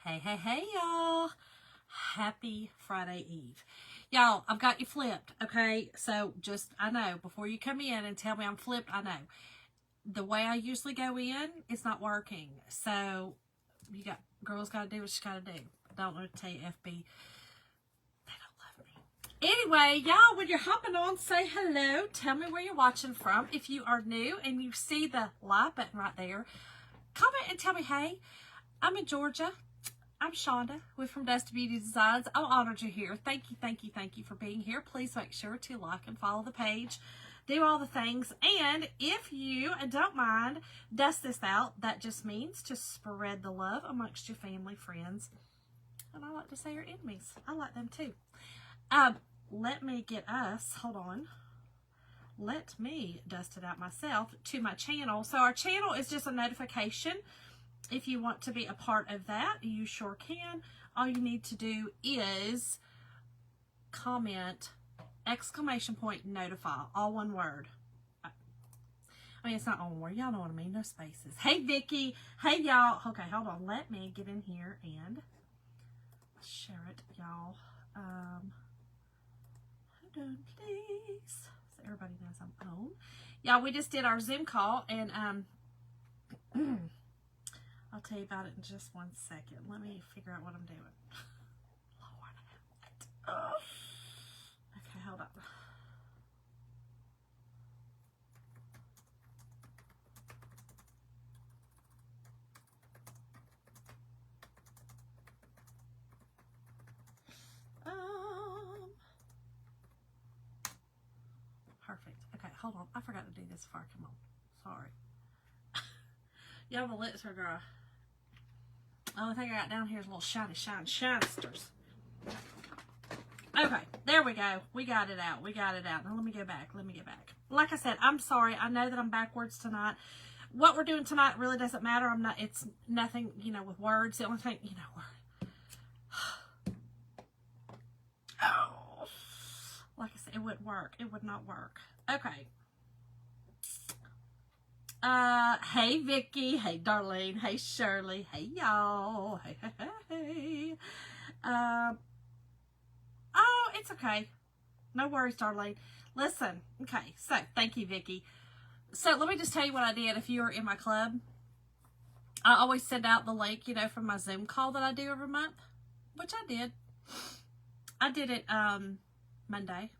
Hey, y'all. Happy Friday Eve. Y'all, I've got you flipped, okay? So I know, before you come in and tell me I'm flipped, I know. The way I usually go in, it's not working. So, girls got to do what she got to do. I don't want to tell you, FB, they don't love me. Anyway, y'all, when you're hopping on, say hello. Tell me where you're watching from. If you are new and you see the live button right there, comment and tell me, hey, I'm in Georgia. I'm Shonda. We're from Dusty Beauty Designs. I'm honored you're here. Thank you for being here. Please make sure to like and follow the page. Do all the things. And if you don't mind, dust this out. That just means to spread the love amongst your family, friends. And I like to say your enemies. I like them too. Let me get us, hold on. Let me dust it out myself to my channel. So our channel is just a notification. If you want to be a part of that, you sure can. All you need to do is comment !notify, all one word. I mean, it's not all one word. Y'all know what I mean. No spaces. Hey, Vicky. Hey, y'all. Okay, hold on. Let me get in here and share it, y'all. Hold on, please. So everybody knows I'm on. Y'all, we just did our Zoom call, and I'll tell you about it in just 1 second. Let me figure out what I'm doing. Lord, okay, hold on. Perfect. Okay, hold on. I forgot to do this before I come on. Sorry. Y'all, my lips are dry. The only thing I got down here is a little shinesters. Okay, there we go. We got it out. Now let me go back. Like I said, I'm sorry. I know that I'm backwards tonight. What we're doing tonight really doesn't matter. It's nothing, with words. The only thing, oh, like I said, it wouldn't work. It would not work. Okay. Hey Vicky, hey Darlene, hey Shirley, hey y'all, hey. Oh, it's okay. No worries, Darlene. Listen, okay, so thank you, Vicky. So let me just tell you what I did. If you're in my club, I always send out the link, from my Zoom call that I do every month, which I did. I did it, Monday.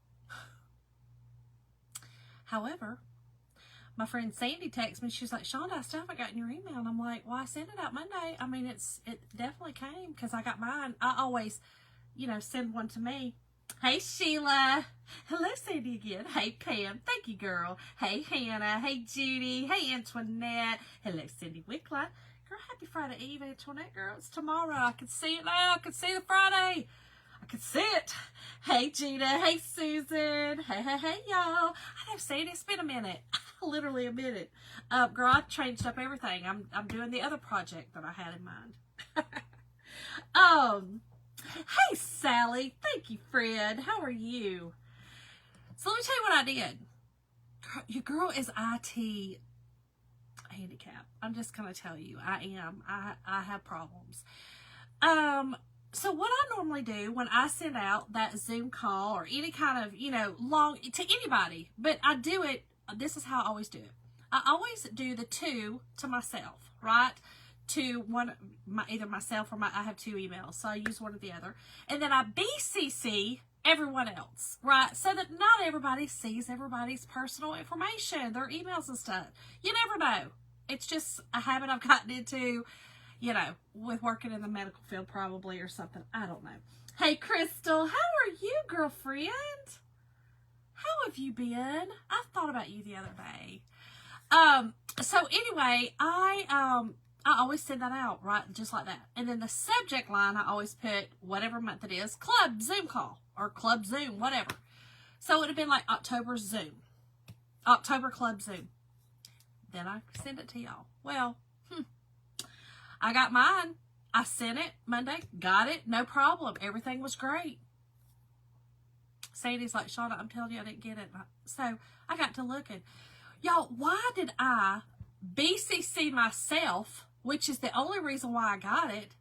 However, my friend Sandy texted me. She was like, Shonda, I still haven't gotten your email. And I'm like, well, I sent it out Monday. I mean, it definitely came because I got mine. I always, send one to me. Hey, Sheila. Hello, Sandy again. Hey, Pam. Thank you, girl. Hey, Hannah. Hey, Judy. Hey, Antoinette. Hello, Cindy Wickline. Girl, happy Friday Eve, Antoinette, girl. It's tomorrow. I can see it now. I can see the Friday. I can see it. Hey, Gina. Hey, Susan. Hey, y'all. I know, Sandy, it's been a minute. Literally a minute. Girl, I changed up everything. I'm doing the other project that I had in mind. Hey, Sally. Thank you, Fred. How are you? So let me tell you what I did. Your girl is IT handicapped. I'm just going to tell you. I am. I have problems. So what I normally do when I send out that Zoom call or any kind of, long to anybody, but I do it, this is how I always do it. I always do the two to myself, right? To either myself or I have 2 emails, so I use one or the other. And then I BCC everyone else, right? So that not everybody sees everybody's personal information, their emails and stuff. You never know. It's just a habit I've gotten into, with working in the medical field probably or something. I don't know. Hey, Crystal, how are you, girlfriend? How have you been? I thought about you the other day. So anyway, I always send that out, right? Just like that. And then the subject line, I always put whatever month it is, club Zoom call or club Zoom, whatever. So it would have been like October Zoom, October club Zoom. Then I send it to y'all. Well, I got mine. I sent it Monday, got it, no problem. Everything was great. Sandy's like, Shonda, I'm telling you, I didn't get it. So I got to looking. Y'all, why did I BCC myself, which is the only reason why I got it,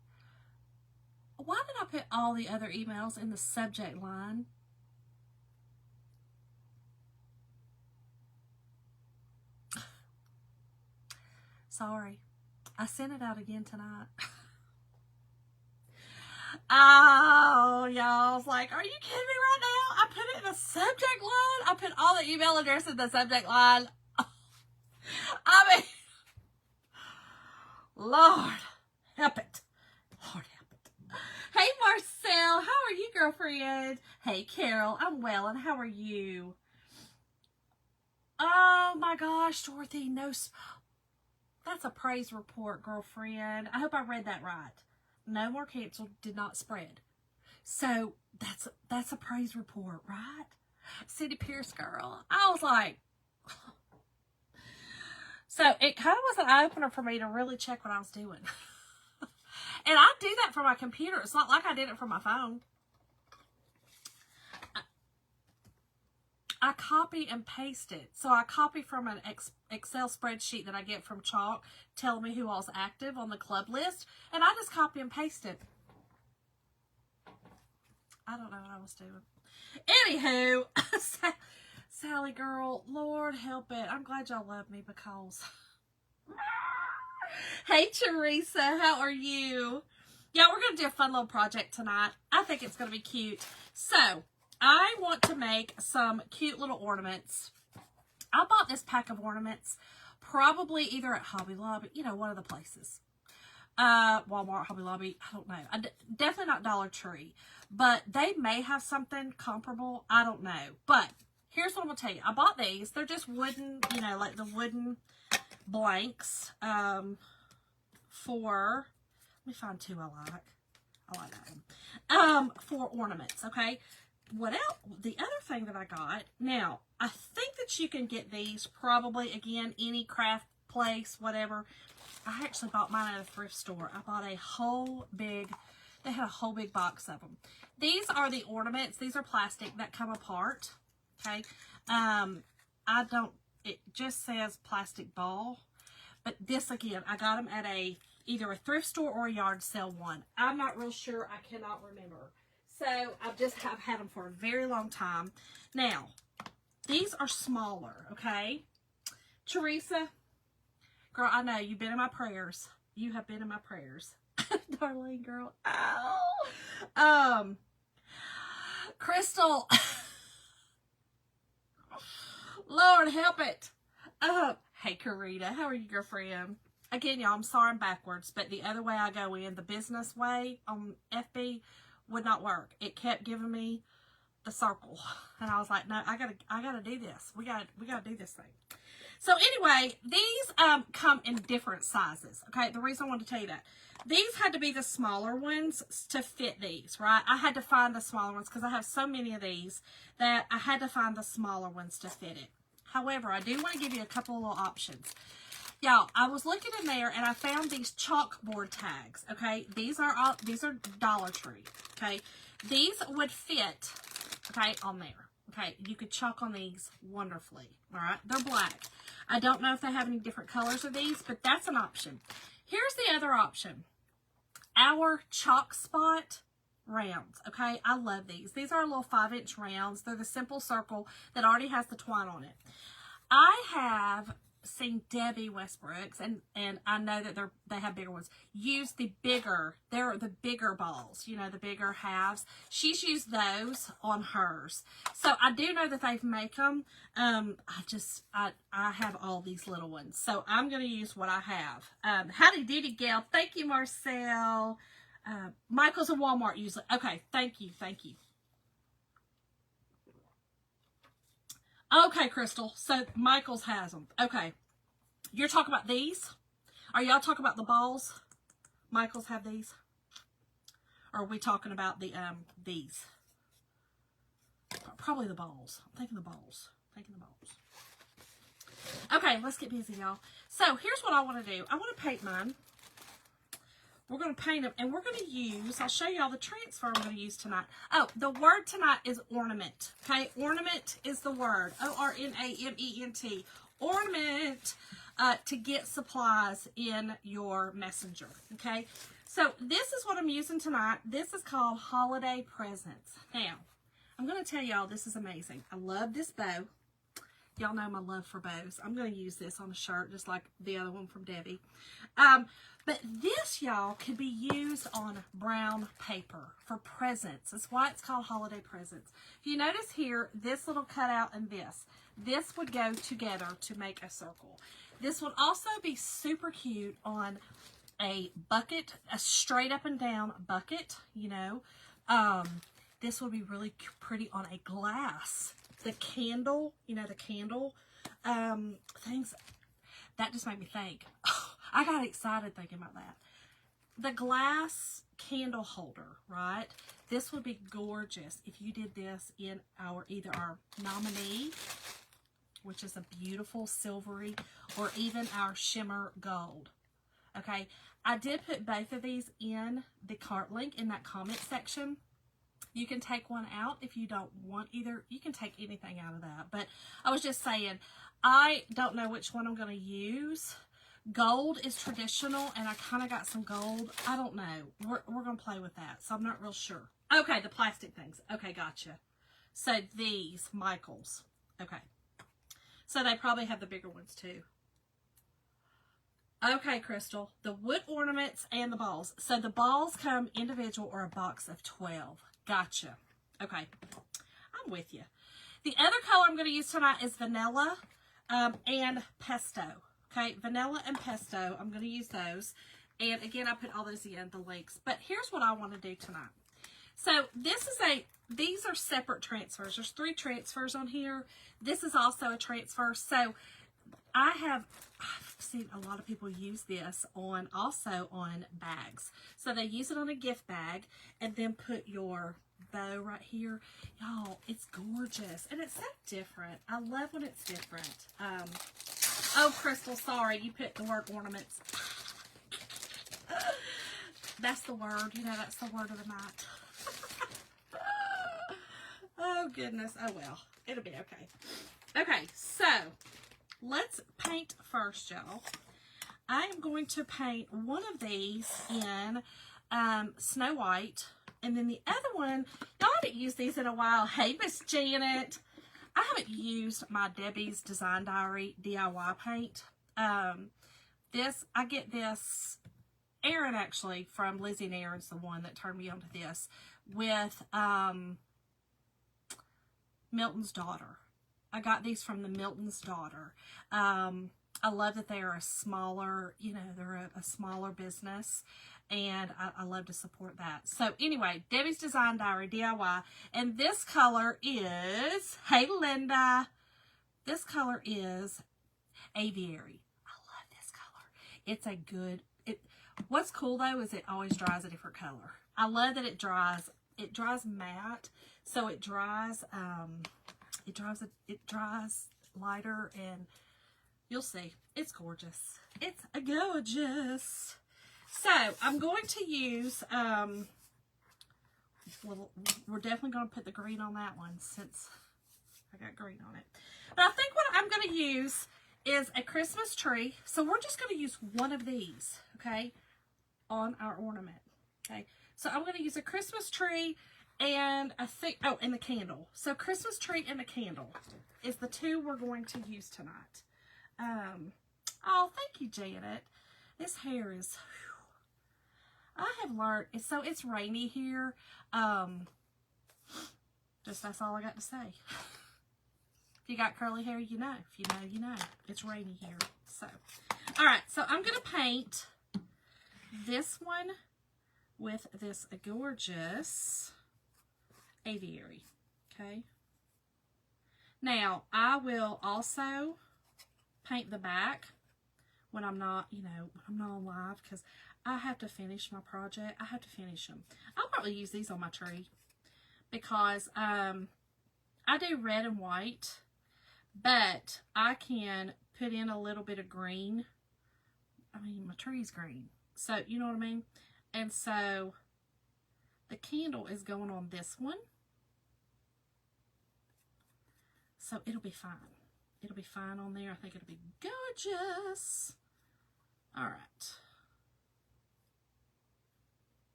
Why did I put all the other emails in the subject line? Sorry. I sent it out again tonight. Oh, y'all. I was like, are you kidding me right now? I put it in the subject line. I put all the email addresses in the subject line. I mean, Lord, help it. Lord, help it. Hey, Marcel. How are you, girlfriend? Hey, Carol. I'm well, and how are you? Oh, my gosh, Dorothy. No, that's a praise report, girlfriend. I hope I read that right. No more canceled, did not spread. So that's a praise report, right? City Pierce girl. I was like, so it kind of was an eye-opener for me to really check what I was doing. And I do that for my computer. It's not like I did it for my phone. I copy and paste it. So I copy from an Excel spreadsheet that I get from Chalk telling me who all's active on the club list. And I just copy and paste it. I don't know what I was doing. Anywho, Sally girl, Lord help it. I'm glad y'all love me because... Hey, Teresa, how are you? Yeah, we're going to do a fun little project tonight. I think it's going to be cute. So... I want to make some cute little ornaments. I bought this pack of ornaments probably either at Hobby Lobby, you know, one of the places. Walmart, Hobby Lobby, I don't know. Definitely not Dollar Tree. But they may have something comparable. I don't know. But here's what I'm going to tell you. I bought these. They're just wooden, you know, like the wooden blanks for, let me find two I like. I like that one. For ornaments, okay? What else? The other thing that I got, now, I think that you can get these probably, again, any craft place, whatever. I actually bought mine at a thrift store. I bought a whole big, they had a whole big box of them. These are the ornaments. These are plastic that come apart, okay? It just says plastic ball. But this, again, I got them at either a thrift store or a yard sale one. I'm not real sure. I cannot remember. So, I've had them for a very long time. Now, these are smaller, okay? Teresa, girl, I know, you've been in my prayers. You have been in my prayers. Darling girl. Ow! Crystal. Lord, help it. Hey, Karita, how are you, girlfriend? Again, y'all, I'm sorry I'm backwards, but the other way I go in, the business way on FB, would not work. It kept giving me the circle, and I was like, no, I gotta do this. We gotta do this thing. So anyway, these come in different sizes. Okay, the reason I wanted to tell you that, these had to be the smaller ones to fit these, right? I had to find the smaller ones because I have so many of these that I had to find the smaller ones to fit it. However, I do want to give you a couple of little options. Y'all, I was looking in there and I found these chalkboard tags, okay? These are Dollar Tree, okay? These would fit, okay, on there, okay? You could chalk on these wonderfully, all right? They're black. I don't know if they have any different colors of these, but that's an option. Here's the other option. Our chalk spot rounds, okay? I love these. These are little 5-inch rounds. They're the simple circle that already has the twine on it. I have seen Debbie Westbrook's, and I know that they have bigger ones, use the bigger, they're the bigger balls, you know, the bigger halves. She's used those on hers. So I do know that they make them. I have all these little ones. So I'm going to use what I have. Howdy doody gal. Thank you, Marcel. Michael's and Walmart usually. Okay, thank you. Okay, Crystal. So Michael's has them. Okay. You're talking about these? Are y'all talking about the balls? Michael's have these? Or are we talking about the these? Probably the balls. I'm thinking the balls. Okay, let's get busy, y'all. So here's what I want to do. I want to paint mine. We're going to paint them, and we're going to use, I'll show you all the transfer I'm going to use tonight. Oh, the word tonight is ornament, okay? Ornament is the word, O-R-N-A-M-E-N-T, ornament, to get supplies in your messenger, okay? So this is what I'm using tonight. This is called Holiday Presents. Now, I'm going to tell y'all this is amazing. I love this bow. Y'all know my love for bows. I'm going to use this on a shirt just like the other one from Debbie. But this, y'all, could be used on brown paper for presents. That's why it's called Holiday Presents. If you notice here, this little cutout and this would go together to make a circle. This would also be super cute on a bucket, a straight up and down bucket, you know. This would be really pretty on a glass. The candle, you know, the candle things, that just made me think. Oh, I got excited thinking about that. The glass candle holder, right? This would be gorgeous if you did this in either our nominee, which is a beautiful silvery, or even our shimmer gold. Okay, I did put both of these in the cart link in that comment section. You can take one out if you don't want either. You can take anything out of that. But I was just saying, I don't know which one I'm going to use. Gold is traditional, and I kind of got some gold. I don't know. We're going to play with that, so I'm not real sure. Okay, the plastic things. Okay, gotcha. So these, Michaels. Okay. So they probably have the bigger ones too. Okay, Crystal. The wood ornaments and the balls. So the balls come individual or a box of 12. Gotcha. Okay. I'm with you. The other color I'm going to use tonight is vanilla and pesto. Okay, vanilla and pesto. I'm going to use those. And again, I put all those in the links. But here's what I want to do tonight. So these are separate transfers. There's 3 transfers on here. This is also a transfer. So I've seen a lot of people use this also on bags. So they use it on a gift bag and then put your bow right here. Y'all, it's gorgeous. And it's so different. I love when it's different. Oh, Crystal, sorry. You put the word ornaments. That's the word. You know, that's the word of the night. Oh, goodness. Oh, well. It'll be okay. Okay, so let's paint first, y'all. I am going to paint one of these in Snow White. And then the other one, y'all haven't used these in a while. Hey, Miss Janet. I haven't used my Debbie's Design Diary DIY paint. I get this, Erin actually, from Lizzie and Erin's the one that turned me onto this, with Milton's Daughter. I got these from the Milton's Daughter. I love that they are a smaller, you know, they're a smaller business, and I love to support that. So anyway, Debbie's Design Diary DIY, and this color is, hey Linda, this color is Aviary. I love this color. It's a good, what's cool though is it always dries a different color. I love that it dries matte, so it dries lighter, and you'll see. It's gorgeous. It's gorgeous. So, I'm going to use, well, we're definitely going to put the green on that one since I got green on it. But I think what I'm going to use is a Christmas tree. So, we're just going to use one of these, okay, on our ornament, okay. So, I'm going to use a Christmas tree and I think, oh, and the candle. So, Christmas tree and the candle is the 2 we're going to use tonight. Oh, thank you, Janet. This hair is, whew. I have learned, it's rainy here. Just that's all I got to say. If you got curly hair, you know. If you know, you know. It's rainy here. So, all right. So, I'm going to paint this one with this gorgeous Aviary. Okay. Now, I will also paint the back when I'm not, you know, when I'm not on live, because I have to finish my project. I have to finish them. I'll probably use these on my tree because I do red and white, but I can put in a little bit of green. I mean, my tree's green, so you know what I mean? And so the candle is going on this one, so it'll be fine. It'll be fine on there. I think it'll be gorgeous. All right.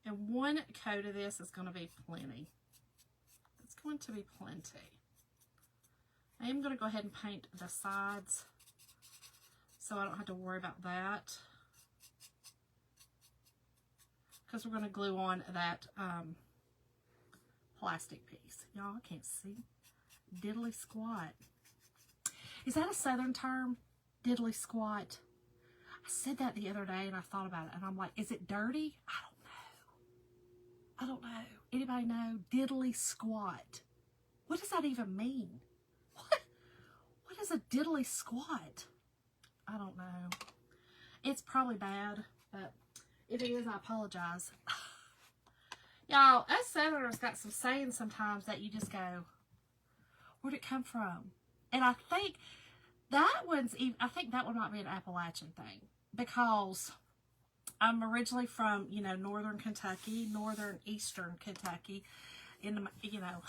And one coat of this is going to be plenty. It's going to be plenty. I am going to go ahead and paint the sides so I don't have to worry about that. Because we're going to glue on that plastic piece. Y'all, I can't see. Diddly squat. Is that a Southern term? Diddly squat. I said that the other day and I thought about it and I'm like, is it dirty? I don't know. Anybody know? Diddly squat. What does that even mean? What is a diddly squat? I don't know. It's probably bad, but if it is, I apologize. Y'all, us Southerners got some sayings sometimes that you just go, where'd it come from? And I think that one's, I think that one might be an Appalachian thing. Because I'm originally from, you know, northern Kentucky, eastern Kentucky, in the, you know,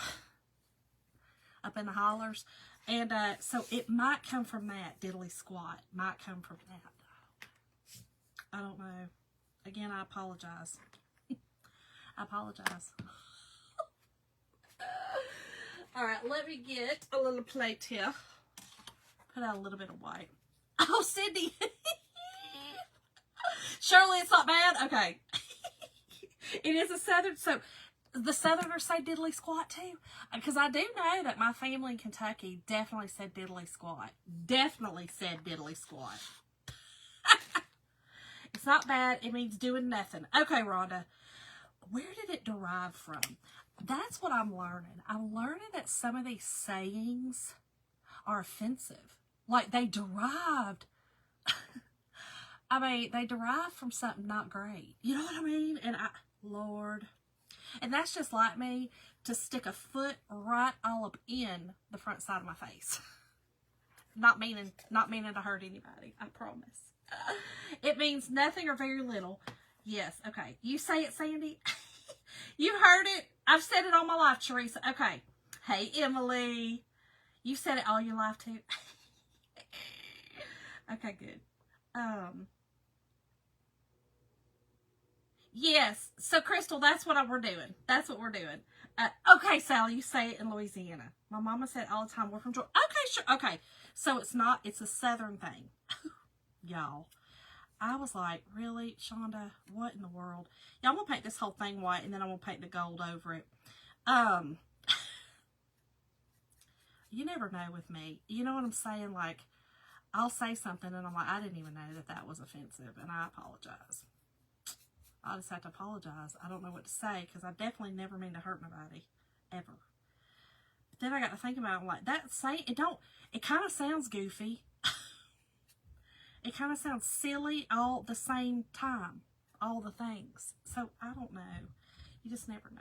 up in the hollers. And so it might come from that, diddly squat. Might come from that. I don't know. Again, I apologize. I apologize. All right, let me get a little plate here. Put out a little bit of white. Oh, Cindy. Surely it's not bad? Okay. It is a Southern, so the Southerners say diddly squat too? Because I do know that my family in Kentucky definitely said diddly squat. Definitely said diddly squat. It's not bad. It means doing nothing. Okay, Rhonda. Where did it derive from? That's what I'm learning. I'm learning that some of these sayings are offensive. Like they derived... I mean, they derive from something not great. You know what I mean? And Lord. And that's just like me to stick a foot right all up in the front side of my face. Not meaning to hurt anybody. I promise. It means nothing or very little. Yes. Okay. You say it, Sandy. You heard it. I've said it all my life, Teresa. Okay. Hey, Emily. You've said it all your life too. Okay, good. Yes. So, Crystal, that's what we're doing. That's what we're doing. Okay, Sally, you say it in Louisiana. My mama said it all the time. We're from Georgia. Okay, sure. Okay. So, it's a Southern thing. Y'all. I was like, really, Shonda? What in the world? Yeah, I'm going to paint this whole thing white, and then I'm going to paint the gold over it. You never know with me. You know what I'm saying? Like, I'll say something, and I'm like, I didn't even know that was offensive, and I apologize. I just have to apologize. I don't know what to say, because I definitely never mean to hurt nobody. Ever. But then I got to think about it. I'm like, it kind of sounds goofy. It kind of sounds silly all the same time. All the things. So, I don't know. You just never know.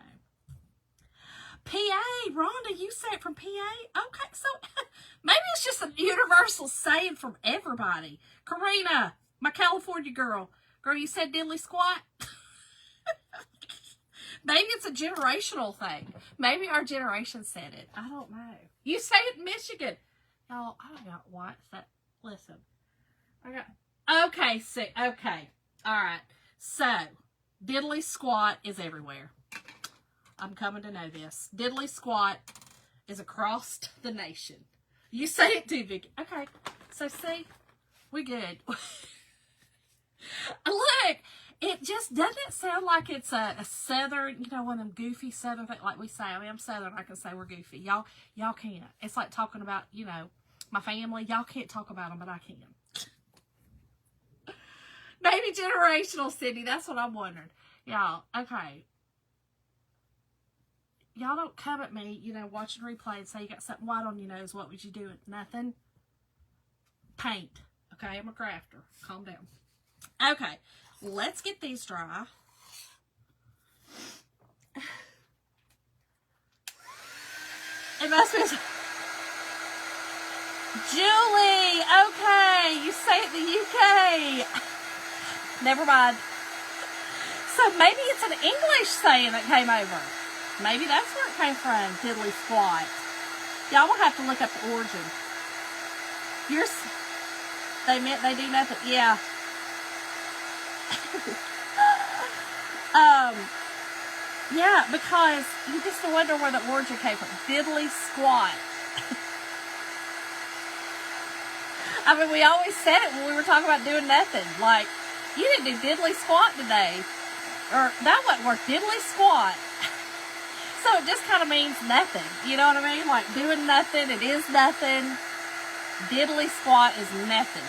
PA, Rhonda, you say it from PA? Okay, so maybe it's just a universal saying from everybody. Karina, my California girl. Girl, you said diddly squat? Maybe it's a generational thing. Maybe our generation said it. I don't know. You say it in Michigan. Y'all, I don't got what. Listen. Okay, see. Okay. All right. So, diddly squat is everywhere. I'm coming to know this. Diddly squat is across the nation. You say it too, Vicky. Okay. So, see? We good. Look, it just doesn't sound like it's a Southern, you know, one of them goofy Southern things like we say. I mean, I'm Southern. I can say we're goofy. Y'all can't. It's like talking about, you know, my family. Y'all can't talk about them, but I can. Maybe generational, Cindy. That's what I'm wondering. Y'all, okay. Y'all don't come at me, you know, watching replay and say you got something white on your nose. What would you do? Nothing. Paint. Okay, I'm a crafter. Calm down. Okay, let's get these dry. It must be... Julie, okay, you say it in the UK. Never mind. So maybe it's an English saying that came over. Maybe that's where it came from, diddly squat. Y'all will have to look up the origin. They do nothing. Yeah. Yeah, because you just wonder where the origin came from. Diddly squat. I mean, we always said it when we were talking about doing nothing. Like, you didn't do diddly squat today. Or, that wasn't worth diddly squat. So it just kind of means nothing. You know what I mean? Like, doing nothing, it is nothing. Diddly squat is nothing.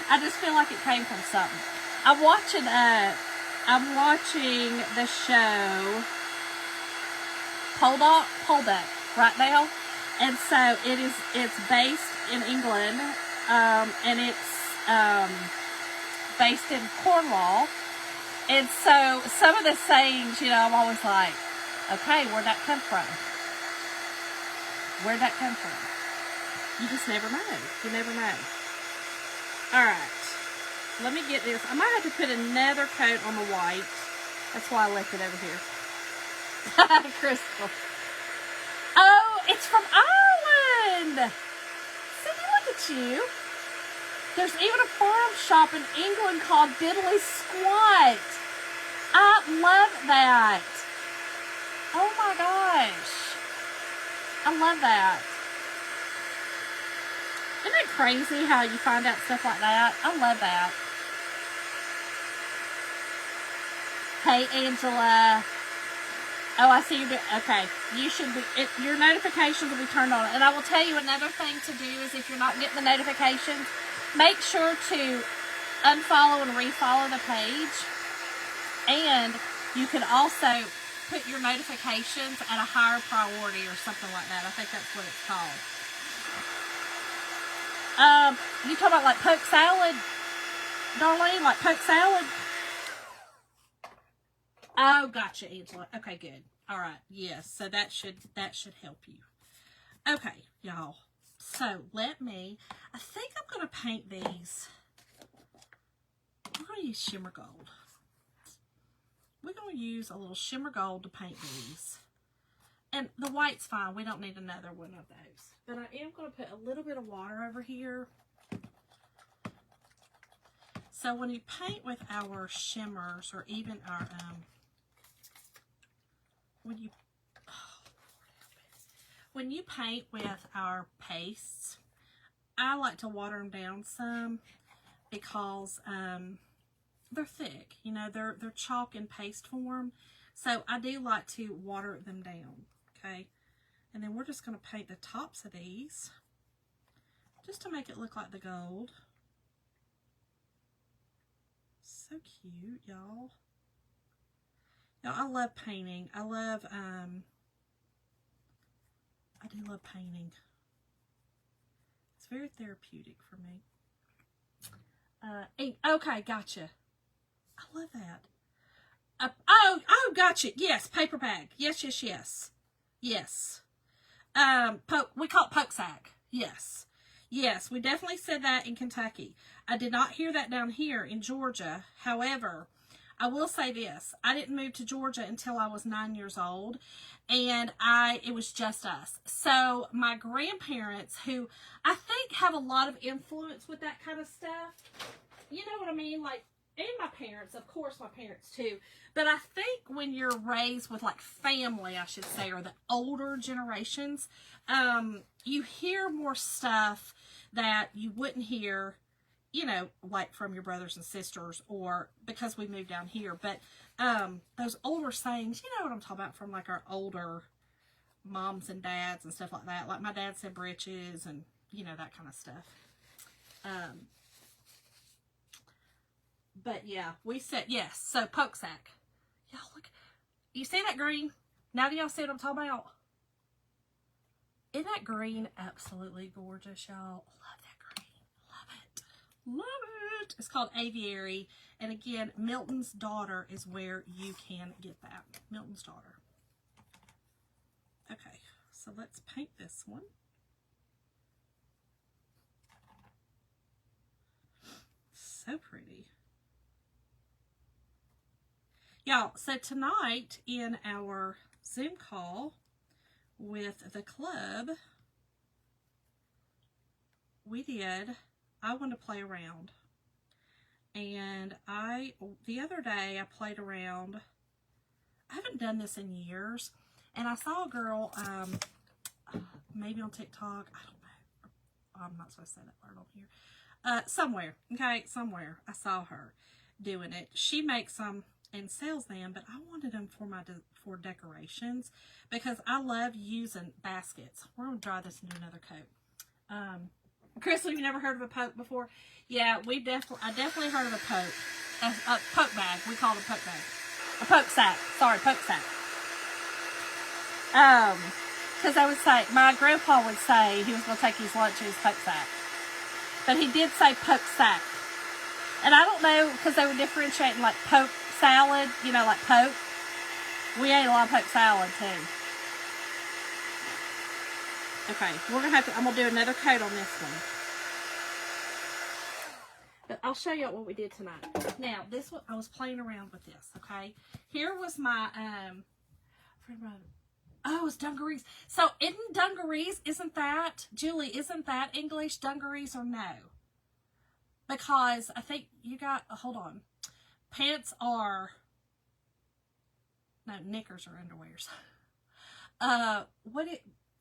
I just feel like it came from something. I'm watching the show Pole Duck right now. And so it's based in England, and it's based in Cornwall. And so some of the sayings, you know, I'm always like, okay, where'd that come from? Where'd that come from? You just never know. You never know. All right. Let me get this. I might have to put another coat on the white. That's why I left it over here. Crystal. Oh, it's from Ireland. Cindy, look at you. There's even a farm shop in England called Diddly Squat. I love that. Oh my gosh. I love that. Isn't that crazy how you find out stuff like that? I love that. Hey, Angela. Oh, I see you do. Okay. You should be, your notifications will be turned on. And I will tell you another thing to do is if you're not getting the notifications, make sure to unfollow and refollow the page. And you can also put your notifications at a higher priority or something like that. I think that's what it's called. You talking about like poke salad, Darlene? Like poke salad? Oh, gotcha, Angela. Okay, good. All right. Yes. So that should help you. Okay, y'all. So I think I'm going to paint these. We're going to use shimmer gold. We're going to use a little shimmer gold to paint these. And the white's fine. We don't need another one of those. But I am going to put a little bit of water over here. So when you paint with our shimmers or even our, when you paint with our pastes, I like to water them down some because they're thick. You know, they're chalk and paste form. So I do like to water them down, okay? And then we're just going to paint the tops of these just to make it look like the gold. So cute, y'all. Y'all, I love painting. I do love painting. It's very therapeutic for me. Okay, gotcha. I love that. Oh, gotcha. Yes, paper bag. Yes. Yes. We call it poke sack. Yes. Yes, we definitely said that in Kentucky. I did not hear that down here in Georgia. However, I will say this. I didn't move to Georgia until I was 9 years old, and it was just us. So my grandparents, who I think have a lot of influence with that kind of stuff, you know what I mean? Like, and my parents, of course my parents too, but I think when you're raised with like family, I should say, or the older generations, you hear more stuff that you wouldn't hear, you know, like from your brothers and sisters, or because we moved down here. But those older sayings, you know what I'm talking about, from like our older moms and dads and stuff like that. Like my dad said britches and, you know, that kind of stuff. But yeah, we said yes. So poke sack. Y'all look. You see that green? Now do y'all see what I'm talking about? Isn't that green absolutely gorgeous, y'all? Love that green. Love it. Love it. It's called Aviary. And again, Milton's Daughter is where you can get that. Milton's Daughter. Okay, so let's paint this one. So pretty. Y'all, so tonight in our Zoom call with the club, I wanted to play around. And the other day I played around I haven't done this in years. And I saw a girl, maybe on TikTok, I don't know. I'm not supposed to say that word on here. Somewhere, okay, somewhere I saw her doing it. She makes them and sells them, but I wanted them for for decorations because I love using baskets. We're gonna dry this and do another coat. Crystal, you never heard of a poke before? Yeah, I definitely heard of a poke. A poke bag. We call it a poke bag. A poke sack. Sorry, poke sack. Because I would say, my grandpa would say he was going to take his lunch in his poke sack. But he did say poke sack. And I don't know, because they were differentiating like poke salad, you know, like poke. We ate a lot of poke salad too. Okay, I'm going to do another coat on this one. But I'll show you what we did tonight. Now, this one, I was playing around with this, okay? Here was my, oh, it's dungarees. So, isn't that, Julie, isn't that English, dungarees, or no? Because I think you got, hold on. Pants are, no, knickers are underwears.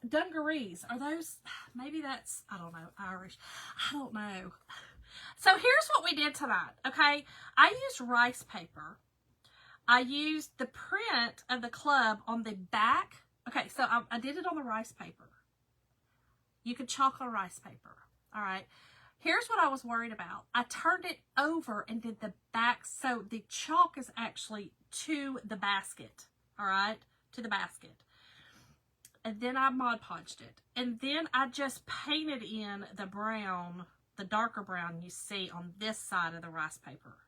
Dungarees, are those, maybe that's, I don't know, Irish. I don't know. So here's what we did tonight, okay? I used rice paper. I used the print of the club on the back. Okay, so I did it on the rice paper. You could chalk on rice paper, all right? Here's what I was worried about. I turned it over and did the back, so the chalk is actually to the basket, all right? To the basket. And then I Mod Podged it. And then I just painted in the brown, the darker brown you see on this side of the rice paper.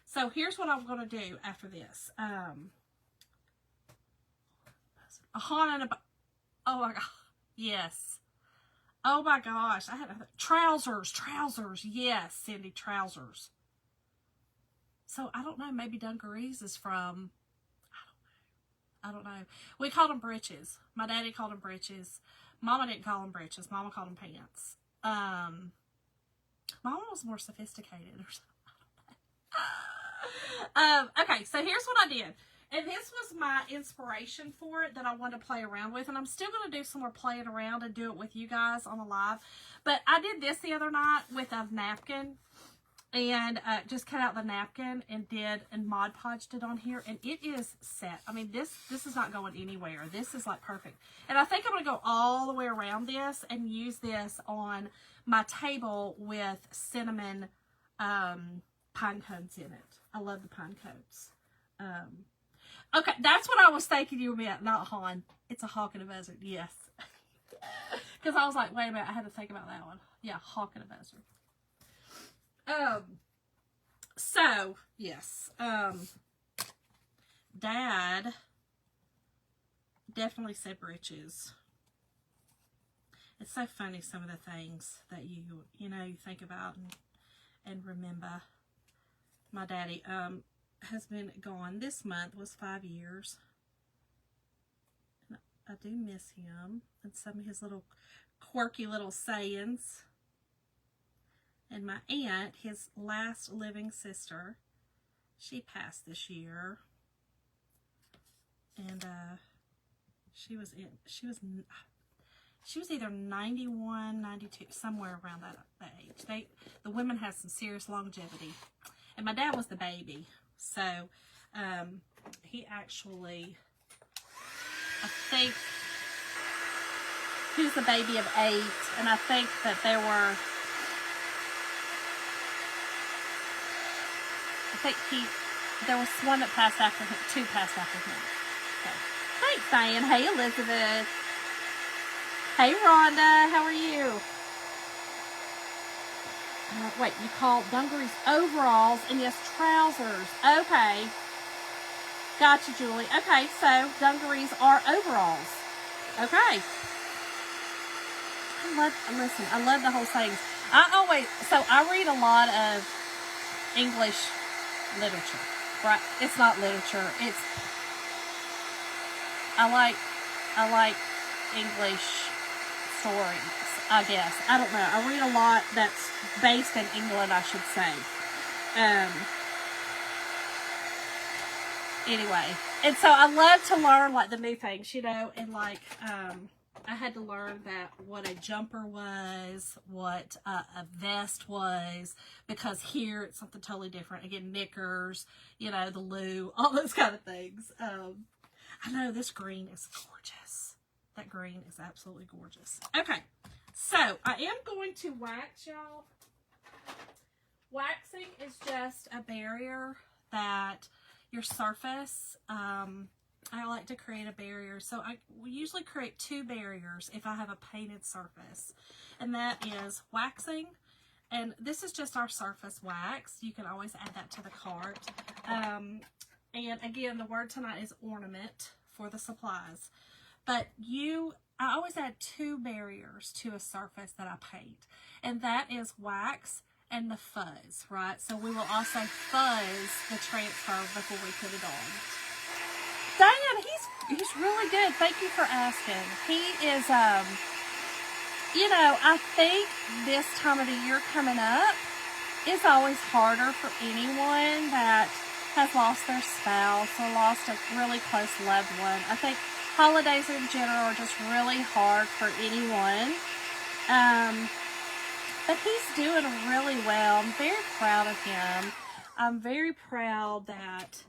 So here's what I'm going to do after this. A Hana and a... Oh my God. Yes. Oh my gosh. I had trousers. Yes, Cindy, trousers. So I don't know. Maybe dungarees is from... I don't know. We called them breeches. My daddy called them breeches. Mama didn't call them breeches. Mama called them pants. Mama was more sophisticated or something. Okay, so here's what I did. And this was my inspiration for it that I wanted to play around with. And I'm still going to do some more playing around and do it with you guys on the live. But I did this the other night with a napkin. And just cut out the napkin and Mod Podged it on here. And it is set. I mean, this is not going anywhere. This is like perfect. And I think I'm going to go all the way around this and use this on my table with cinnamon pine cones in it. I love the pine cones. Okay, that's what I was thinking you were about, not Han. It's a hawk in a buzzard, yes. Because I was like, wait a minute, I had to think about that one. Yeah, hawk in a buzzard. So, yes, Dad definitely said breeches. It's so funny, some of the things that you think about and remember. My daddy, has been gone. This month was 5 years. And I do miss him and some of his little quirky little sayings. And my aunt, his last living sister, she passed this year. And she was either 91, 92, somewhere around that age. The women had some serious longevity. And my dad was the baby. So he actually, I think he was the baby of 8, and I think that there was one that passed after him, 2 passed after him. Okay. Thanks, Diane. Hey, Elizabeth. Hey, Rhonda. How are you? Wait, you call dungarees overalls, and yes, trousers. Okay. Gotcha, Julie. Okay, so dungarees are overalls. Okay. I love the whole saying. I read a lot of English literature, right? It's not literature. I like English stories, I guess. I don't know. I read a lot that's based in England, I should say. Anyway, and so I love to learn like the new things, you know, and like I had to learn that what a jumper was, what a vest was, because here it's something totally different. Again, knickers, you know, the loo, all those kind of things. I know this green is gorgeous. That green is absolutely gorgeous. Okay, so I am going to wax, y'all. Waxing is just a barrier that your surface, I like to create a barrier. So we usually create 2 barriers if I have a painted surface. And that is waxing. And this is just our surface wax. You can always add that to the cart. And again, the word tonight is ornament for the supplies. But I always add 2 barriers to a surface that I paint. And that is wax and the fuzz, right? So we will also fuzz the transfer before we put it on. Diane, he's really good. Thank you for asking. He is, you know, I think this time of the year coming up is always harder for anyone that has lost their spouse or lost a really close loved one. I think holidays in general are just really hard for anyone. But he's doing really well. I'm very proud of him. I'm very proud that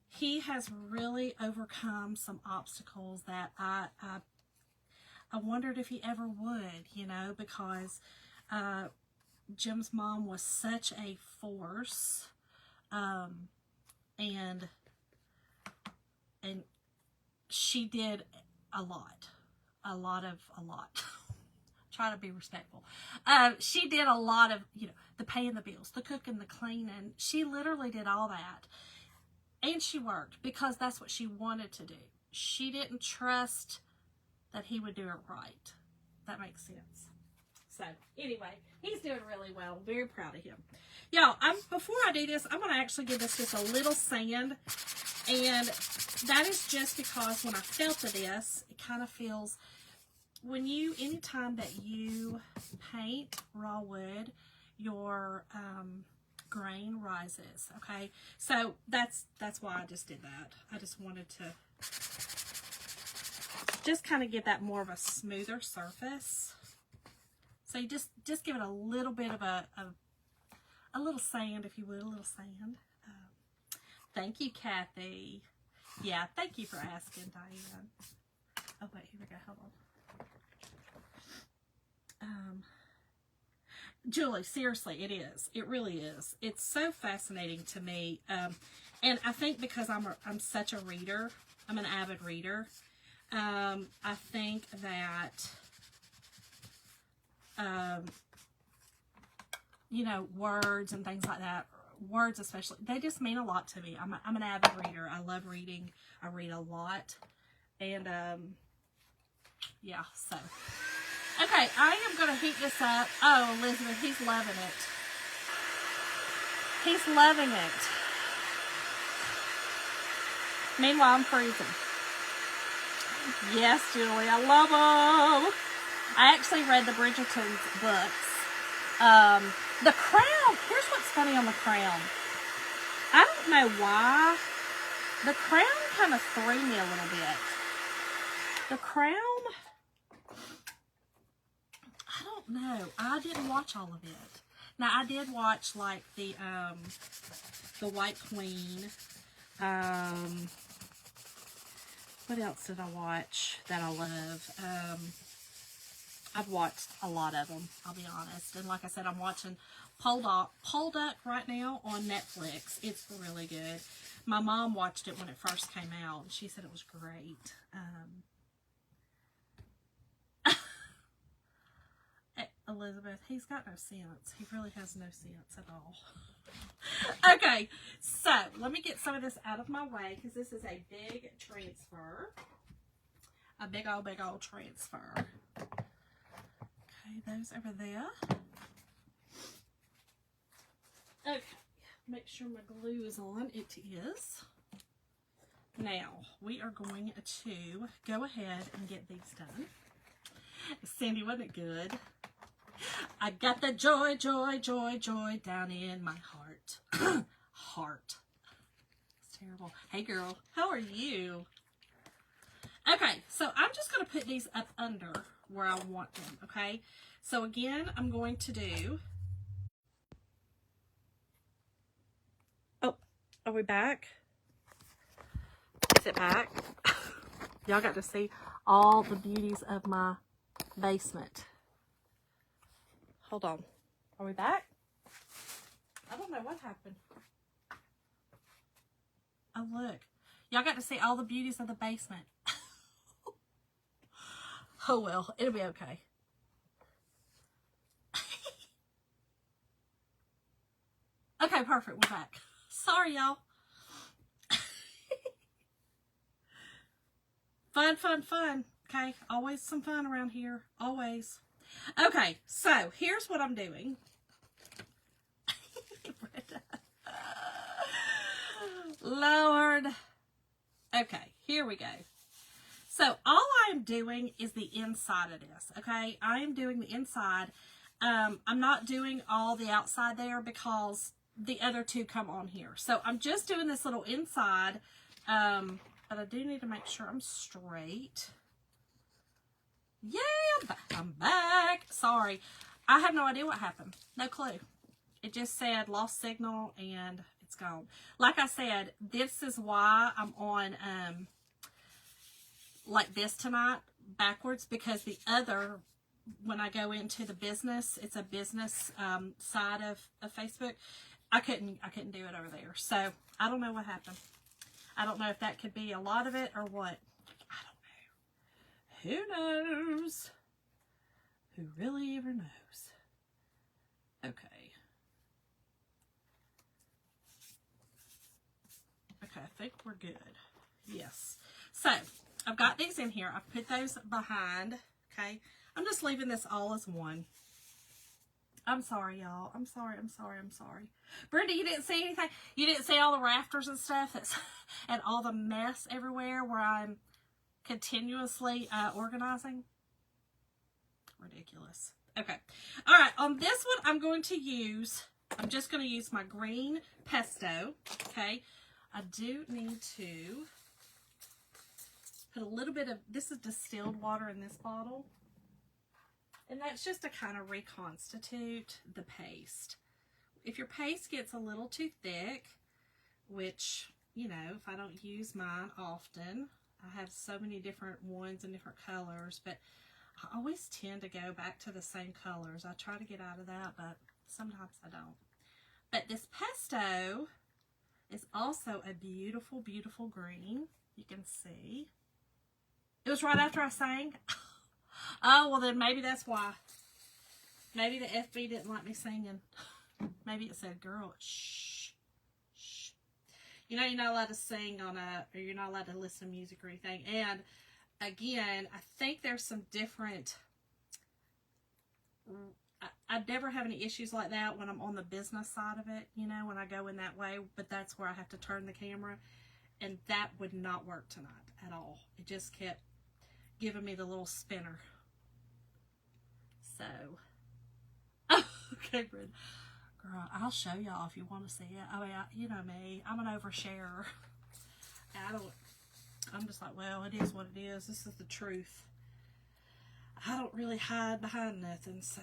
he has really overcome some obstacles that I wondered if he ever would, you know, because Jim's mom was such a force, and she did a lot. Try to be respectful. She did a lot of, you know, the paying the bills, the cooking, the cleaning. She literally did all that. And she worked because that's what she wanted to do. She didn't trust that he would do it right. That makes sense. So, anyway, he's doing really well. Very proud of him. Y'all, before I do this, I'm going to actually give this just a little sand. And that is just because when I felted this, it kind of feels... anytime that you paint raw wood, your grain rises, okay? So that's why I just did that. I just wanted to just kind of get that more of a smoother surface. So you just give it a little bit of a little sand, if you would, a little sand. Thank you, Kathy. Yeah, thank you for asking, Diane. Oh, wait, here we go. Hold on. Julie, seriously, it is. It really is. It's so fascinating to me. And I think because I'm such a reader, I'm an avid reader. I think that, you know, words and things like that, words especially, they just mean a lot to me. I'm an avid reader. I love reading. I read a lot. And, yeah, so... Okay, I am going to heat this up. Oh, Elizabeth, he's loving it. He's loving it. Meanwhile, I'm freezing. Yes, Julie, I love them. I actually read the Bridgerton's books. The crown. Here's what's funny on the crown. I don't know why. The crown kind of threw me a little bit. The crown... No, I didn't watch all of it. Now, I did watch, like, the White Queen. What else did I watch that I love? I've watched a lot of them, I'll be honest. And like I said, I'm watching Pole Duck right now on Netflix. It's really good. My mom watched it when it first came out, and she said it was great. Elizabeth, he's got no sense. He really has no sense at all. Okay, so let me get some of this out of my way because this is a big transfer. A big old transfer. Okay, those over there. Okay, make sure my glue is on. It is. Now, we are going to go ahead and get these done. Sandy, wasn't it good? I got the joy, joy, joy, joy down in my heart. Heart. Let's terrible. Hey, girl. How are you? Okay, so I'm just going to put these up under where I want them, okay? So, again, I'm going to do... Oh, are we back? Is it back? Y'all got to see all the beauties of my basement. Hold on. Are we back? I don't know what happened. Oh, look. Y'all got to see all the beauties of the basement. Oh, well. It'll be okay. Okay, perfect. We're back. Sorry, y'all. Fun, fun, fun. Okay, always some fun around here. Always. Okay, so here's what I'm doing. Lord. Okay, here we go. So all I'm doing is the inside of this, okay? I am doing the inside. I'm not doing all the outside there because the other two come on here. So I'm just doing this little inside, but I do need to make sure I'm straight. Yeah, I'm back. Sorry. I have no idea what happened. No clue. It just said lost signal and it's gone. Like I said, this is why I'm on like this tonight backwards, because the other, when I go into the business, it's a business side of Facebook. I couldn't do it over there. So I don't know what happened. I don't know if that could be a lot of it or what. I don't know. Who knows? Who really ever knows? Okay. Okay, I think we're good. Yes. So, I've got these in here. I've put those behind. Okay. I'm just leaving this all as one. I'm sorry, y'all. I'm sorry. Brenda, you didn't see anything? You didn't see all the rafters and stuff that's, and all the mess everywhere where I'm continuously organizing? Ridiculous. Okay. All right. On this one, I'm just going to use my green pesto. Okay. I do need to put a little bit of, this is distilled water in this bottle. And that's just to kind of reconstitute the paste. If your paste gets a little too thick, which, you know, if I don't use mine often, I have so many different ones and different colors, but I always tend to go back to the same colors. I try to get out of that, but sometimes I don't. But this pesto is also a beautiful, beautiful green. You can see. It was right after I sang. Oh, well then maybe that's why. Maybe the FB didn't like me singing. Maybe it said, girl, shh, shh. You know, you're not allowed to sing on or you're not allowed to listen to music or anything. And again, I think there's some different, I never have any issues like that when I'm on the business side of it, you know, when I go in that way, but that's where I have to turn the camera, and that would not work tonight at all. It just kept giving me the little spinner. So, okay, Brenda. Girl, I'll show y'all if you want to see it. I mean, you know me, I'm an oversharer. I'm just like, well, it is what it is. This is the truth. I don't really hide behind nothing. So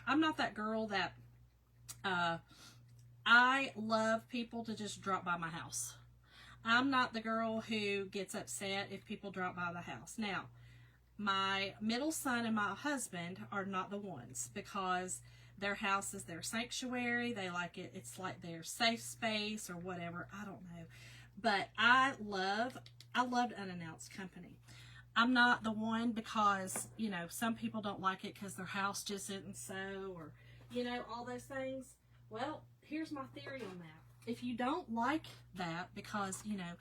I'm not that girl that I love people to just drop by my house. I'm not the girl who gets upset if people drop by the house. Now, my middle son and my husband are not the ones, because their house is their sanctuary. They like it. It's like their safe space or whatever. I don't know. But I loved unannounced company. I'm not the one, because, you know, some people don't like it because their house just isn't so, or, you know, all those things. Well, here's my theory on that. If you don't like that, because, you know,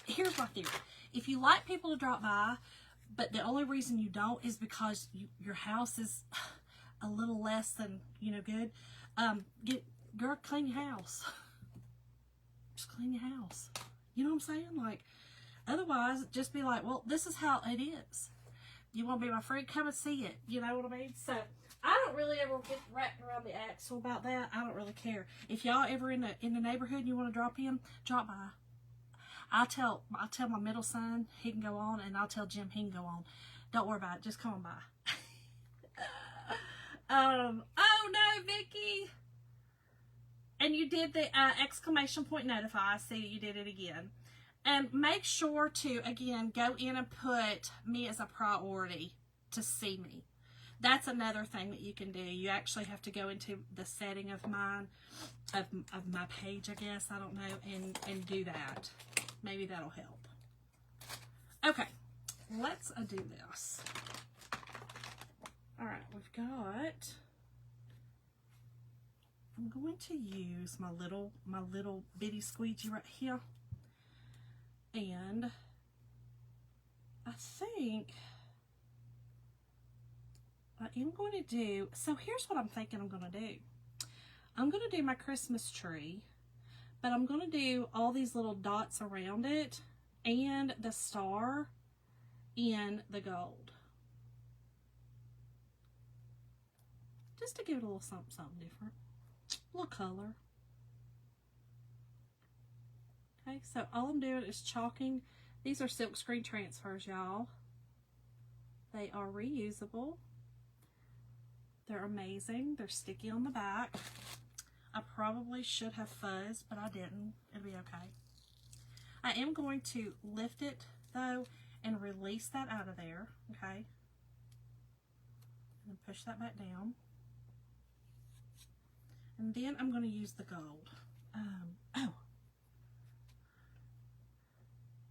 here's my theory. If you like people to drop by, but the only reason you don't is because your house is a little less than, you know, good, girl, clean your house. Just clean your house. You know what I'm saying? Like, otherwise, just be like, well, this is how it is. You want to be my friend? Come and see it. You know what I mean? So, I don't really ever get wrapped around the axle about that. I don't really care. If y'all ever in the neighborhood and you want to drop in, drop by. I'll tell my middle son he can go on, and I'll tell Jim he can go on. Don't worry about it. Just come on by. Oh no, Vicky. And you did the exclamation point notify. I see you did it again. And make sure to, again, go in and put me as a priority to see me. That's another thing that you can do. You actually have to go into the setting of mine, of my page, I guess. I don't know, and do that. Maybe that'll help. Okay, let's do this. All right, we've got... I'm going to use my little bitty squeegee right here. And I think I am going to do, so here's what I'm thinking I'm going to do. I'm going to do my Christmas tree, but I'm going to do all these little dots around it and the star in the gold. Just to give it a little something, something different. A little color. Okay, so all I'm doing is chalking. These are silk screen transfers, y'all. They are reusable. They're amazing. They're sticky on the back. I probably should have fuzzed, but I didn't. It'll be okay. I am going to lift it, though, and release that out of there, okay? And push that back down. And then I'm going to use the gold. Oh.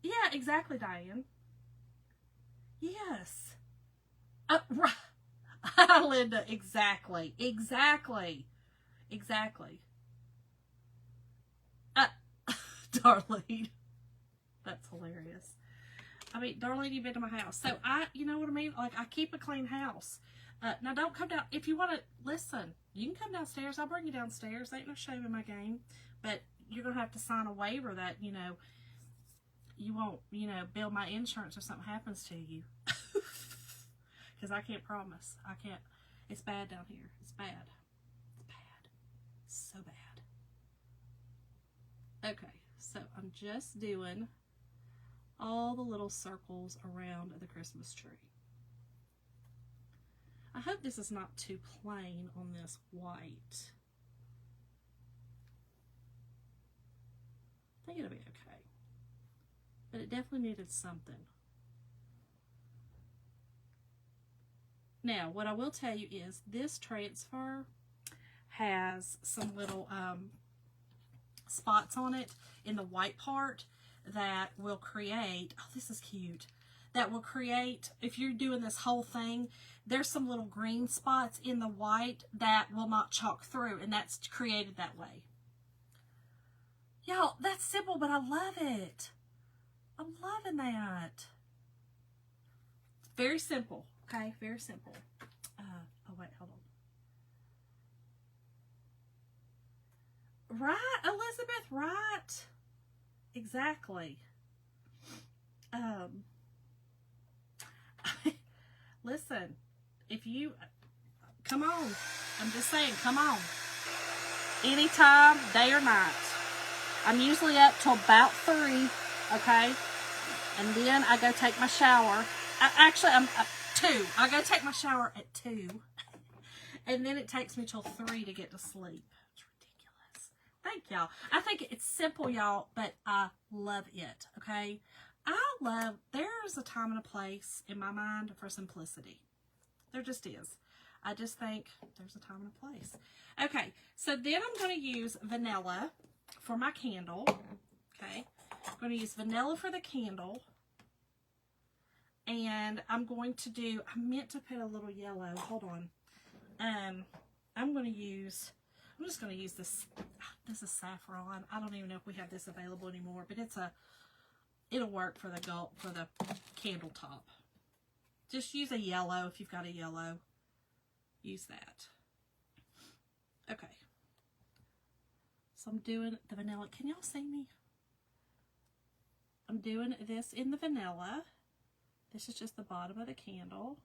Yeah, exactly, Diane. Yes. Right. Linda, exactly. Exactly. Exactly. Darlene. That's hilarious. I mean, Darlene, you've been to my house. So, you know what I mean? Like, I keep a clean house. Now, don't come down. If you want to, listen, you can come downstairs. I'll bring you downstairs. Ain't no shame in my game. But you're going to have to sign a waiver that, you know, you won't, you know, bill my insurance if something happens to you. Because I can't promise. I can't. It's bad down here. It's bad. It's bad. It's so bad. Okay. So I'm just doing all the little circles around the Christmas tree. I hope this is not too plain on this white. I think it'll be okay. But it definitely needed something. Now, what I will tell you is this transfer has some little spots on it in the white part that will create, oh, this is cute, that will create, if you're doing this whole thing, there's some little green spots in the white that will not chalk through, and that's created that way. Y'all, that's simple, but I love it. I'm loving that. Very simple, okay? Very simple. Oh, wait, hold on. Right, Elizabeth, right. Exactly. Listen, if you, come on. I'm just saying, come on. Anytime, day or night. I'm usually up till about 3, okay? And then I go take my shower. Actually, I'm 2. I go take my shower at 2. And then it takes me till 3 to get to sleep. It's ridiculous. Thank y'all. I think it's simple, y'all, but I love it, okay? There's a time and a place in my mind for simplicity. There just is. I just think there's a time and a place. Okay, so then I'm going to use vanilla for my candle. Okay, I'm going to use vanilla for the candle. And I'm going to do, I meant to put a little yellow. Hold on. I'm just going to use this. This is saffron. I don't even know if we have this available anymore, but it'll work for the candle top. Just use a yellow if you've got a yellow. Use that. Okay. So I'm doing the vanilla. Can y'all see me? I'm doing this in the vanilla. This is just the bottom of the candle.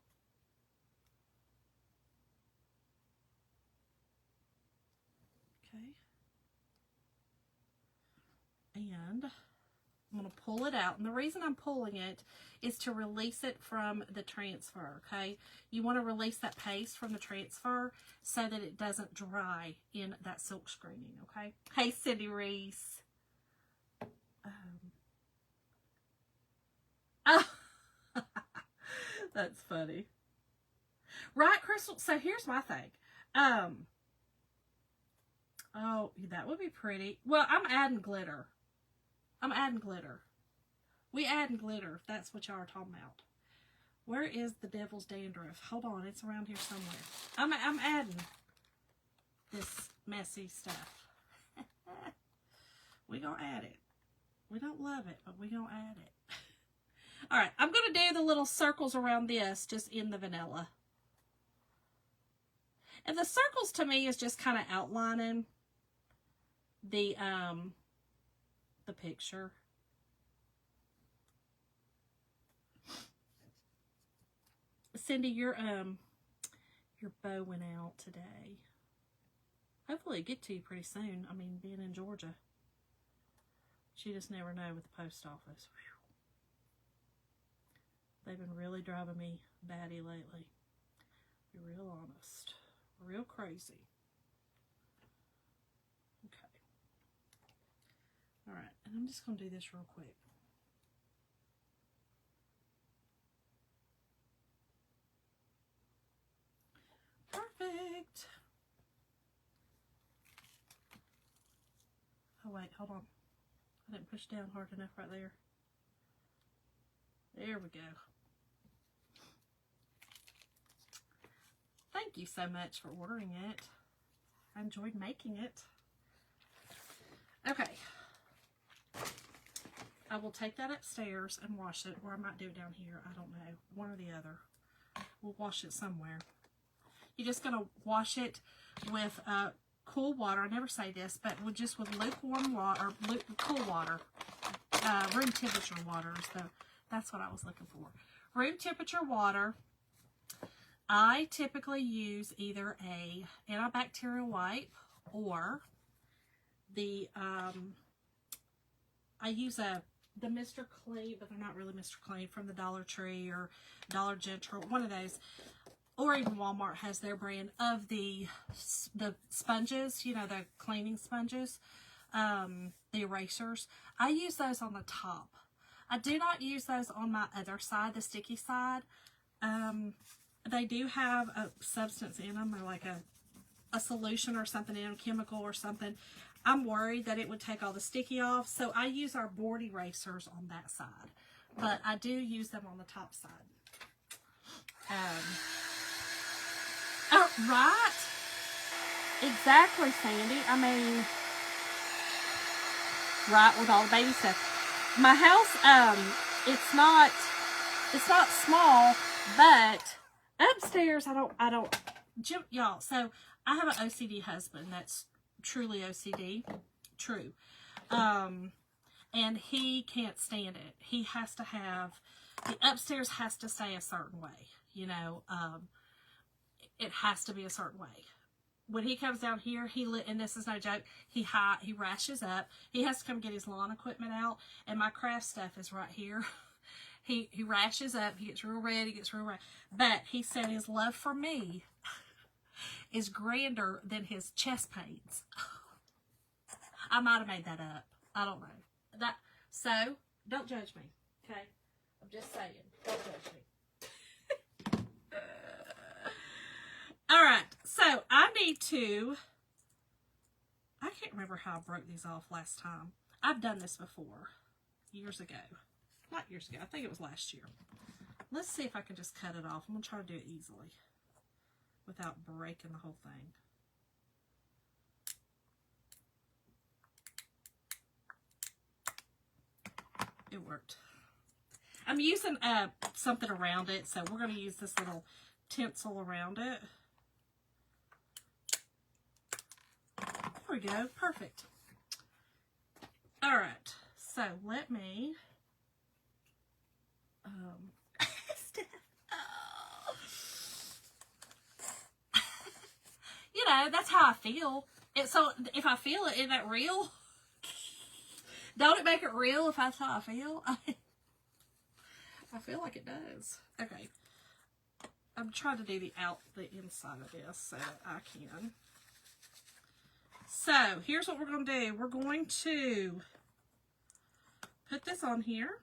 Okay. And I'm going to pull it out. And the reason I'm pulling it is to release it from the transfer, okay? You want to release that paste from the transfer so that it doesn't dry in that silk screening, okay? Hey, Cindy Reese. Oh, that's funny. Right, Crystal? So here's my thing. Oh, that would be pretty. Well, I'm adding glitter. We adding glitter, if that's what y'all are talking about. Where is the devil's dandruff? Hold on, it's around here somewhere. I'm adding this messy stuff. We gonna add it. We don't love it, but we gonna add it. All right, I'm gonna do the little circles around this just in the vanilla. And the circles to me is just kind of outlining the picture. Cindy, your bow went out today. Hopefully it get to you pretty soon. I mean, being in Georgia. You just never know with the post office. Whew. They've been really driving me batty lately. Be real honest. Real crazy. Okay. Alright, and I'm just going to do this real quick. Perfect. Oh wait, hold on. I didn't push down hard enough right there. There we go. Thank you so much for ordering it. I enjoyed making it. Okay. I will take that upstairs and wash it, or I might do it down here. I don't know. One or the other. We'll wash it somewhere. You're just going to wash it with cool water. I never say this, but just with lukewarm water, or cool water. Room temperature water. So that's what I was looking for. Room temperature water. I typically use either a antibacterial wipe or the I use the Mr. Clean, but they're not really Mr. Clean, from the Dollar Tree or Dollar General, one of those. Or even Walmart has their brand of the sponges, you know, the cleaning sponges, the erasers. I use those on the top. I do not use those on my other side, the sticky side. They do have a substance in them, or like a solution or something in them, chemical or something. I'm worried that it would take all the sticky off, so I use our board erasers on that side. But I do use them on the top side. Oh, right? Exactly, Sandy. I mean, right, with all the baby stuff. My house, it's not small, but upstairs, I don't, y'all, so I have an OCD husband that's truly OCD, true, and he can't stand it. He has to have, the upstairs has to stay a certain way, you know, it has to be a certain way. When he comes down here, and this is no joke, he rashes up. He has to come get his lawn equipment out, and my craft stuff is right here. He rashes up, he gets real red, but he said his love for me is grander than his chest pains. I might have made that up. I don't know. So, don't judge me, okay? I'm just saying, don't judge me. Alright, so I need to, I can't remember how I broke these off last time. I've done this before, years ago. Not years ago, I think it was last year. Let's see if I can just cut it off. I'm going to try to do it easily without breaking the whole thing. It worked. I'm using something around it, so we're going to use this little tinsel around it. There we go. Perfect. All right. So let me... you know, that's how I feel. So if I feel it, isn't that real? Don't it make it real if that's how I feel? I feel like it does. Okay. I'm trying to do the inside of this so that I can. So, here's what we're going to do. We're going to put this on here,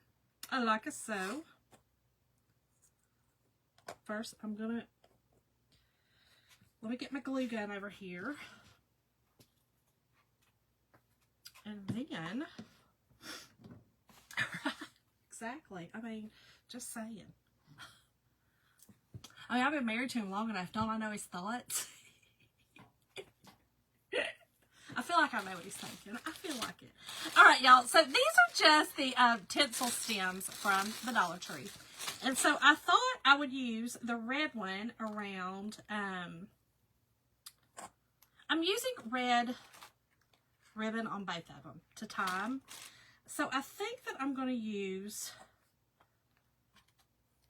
like so. First, I'm going to, let me get my glue gun over here. And then, exactly, I mean, just saying. I mean, I've been married to him long enough. Don't I know his thoughts? I feel like I know what he's thinking. I feel like it. All right, y'all. So these are just the tinsel stems from the Dollar Tree. And so I thought I would use the red one around, I'm using red ribbon on both of them to tie them. So I think that I'm going to use,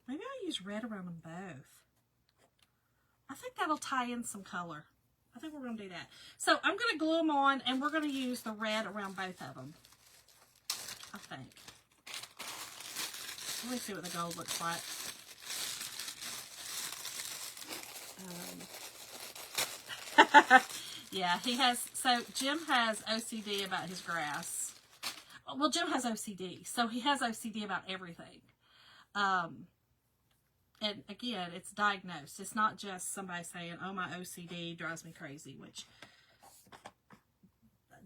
maybe I'll use red around them both. I think that'll tie in some color. I think we're going to do that. So I'm going to glue them on, and we're going to use the red around both of them, I think. Let me see what the gold looks like. Yeah, he has, so Jim has OCD about his grass. Well, Jim has OCD, so he has OCD about everything. And again, it's diagnosed. It's not just somebody saying, oh, my OCD drives me crazy, which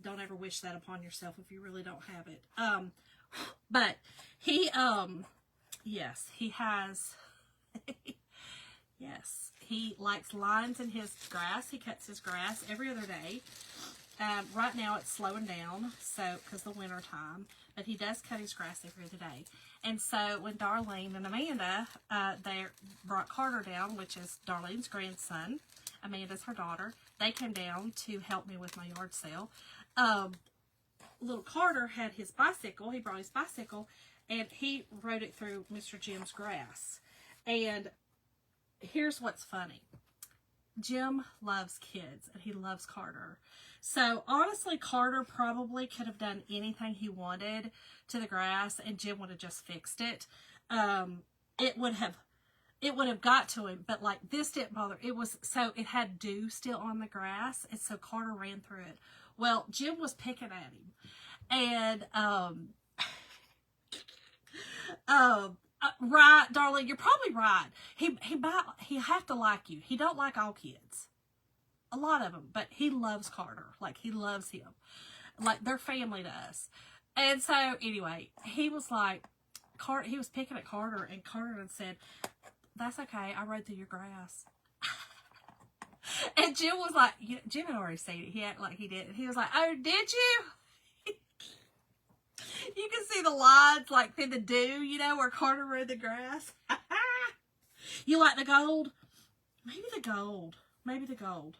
don't ever wish that upon yourself if you really don't have it. But he, yes, he has, yes, he likes lines in his grass. He cuts his grass every other day. Right now it's slowing down, so, because the winter time, but he does cut his grass every other day. And so when Darlene and Amanda, they brought Carter down, which is Darlene's grandson, Amanda's her daughter, they came down to help me with my yard sale. Little Carter had his bicycle, he brought his bicycle, and he rode it through Mr. Jim's grass. And here's what's funny. Jim loves kids, and he loves Carter. So, honestly, Carter probably could have done anything he wanted to the grass, and Jim would have just fixed it. It would have got to him, but, like, this didn't bother. It was, so it had dew still on the grass, and so Carter ran through it. Well, Jim was picking at him, and, right, darling, you're probably right. He have to like you. He don't like all kids. A lot of them, but he loves Carter. Like, he loves him. Like, they're family to us. And so, anyway, he was like, he was picking at Carter, and Carter had said, that's okay, I rode through your grass. And Jim was like, Jim had already seen it. He acted like he did. And he was like, oh, did you? You can see the lines, like, through the dew, you know, where Carter rode the grass. You like the gold? Maybe the gold. Maybe the gold.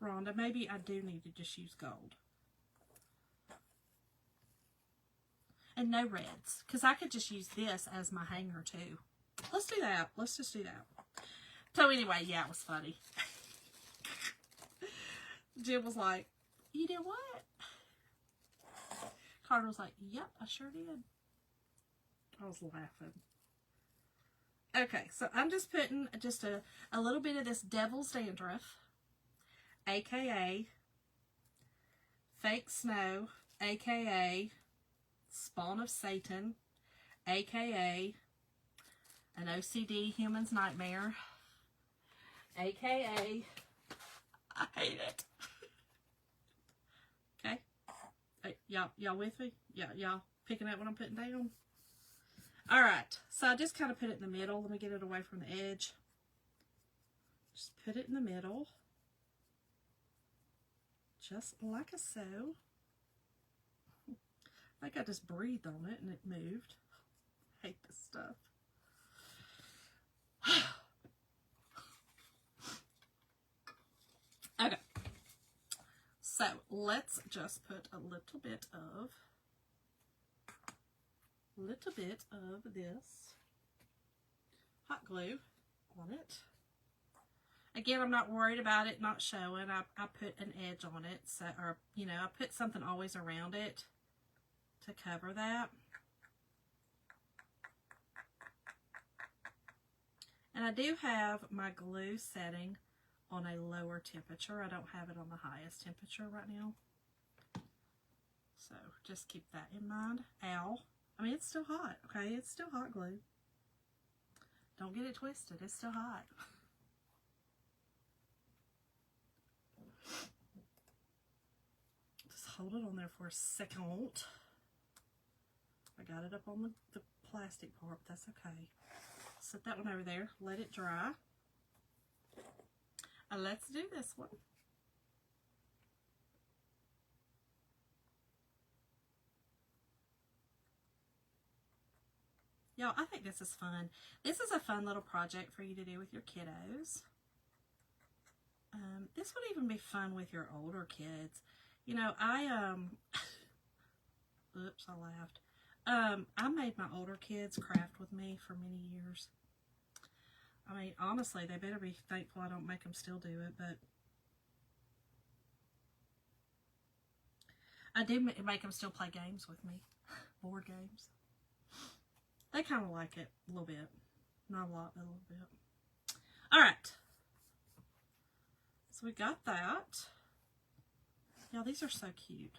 Rhonda, maybe I do need to just use gold. And no reds, because I could just use this as my hanger too. Let's do that. Let's just do that. So anyway, yeah, it was funny. Jim was like, you did what? Carter was like, yep, I sure did. I was laughing. Okay, so I'm just putting just a little bit of this Devil's Dandruff, aka Fake Snow, aka Spawn of Satan, aka an OCD human's nightmare, aka I hate it. Okay, hey, y'all with me? Yeah, y'all picking up what I'm putting down? All right, so I just kind of put it in the middle. Let me get it away from the edge. Just put it in the middle. Just like so. I think I just breathed on it and it moved. I hate this stuff. Okay. So let's just put a little bit of this hot glue on it. Again, I'm not worried about it not showing. I put an edge on it, so, or, you know, I put something always around it to cover that. And I do have my glue setting on a lower temperature. I don't have it on the highest temperature right now. So just keep that in mind. Ow. I mean, it's still hot, okay? It's still hot glue. Don't get it twisted. It's still hot. Just hold it on there for a second. I got it up on the plastic part, but that's okay. Set that one over there. Let it dry. And let's do this one. Y'all, I think this is fun. This is a fun little project for you to do with your kiddos. This would even be fun with your older kids. You know, oops, I laughed. I made my older kids craft with me for many years. I mean, honestly, they better be thankful I don't make them still do it, but I do make them still play games with me, board games. They kind of like it a little bit. Not a lot, but a little bit. All right. So we got that. Y'all, these are so cute.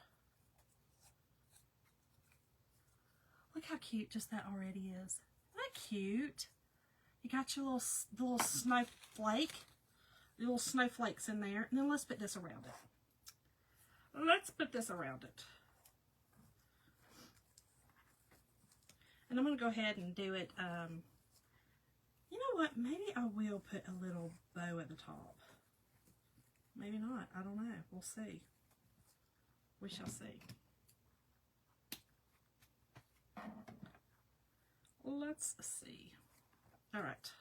Look how cute just that already is. Isn't that cute? You got your little snowflake, your little snowflakes in there, and then let's put this around it. Let's put this around it. And I'm going to go ahead and do it, you know what, maybe I will put a little bow at the top. Maybe not, I don't know, we'll see. We shall see. Let's see. All right.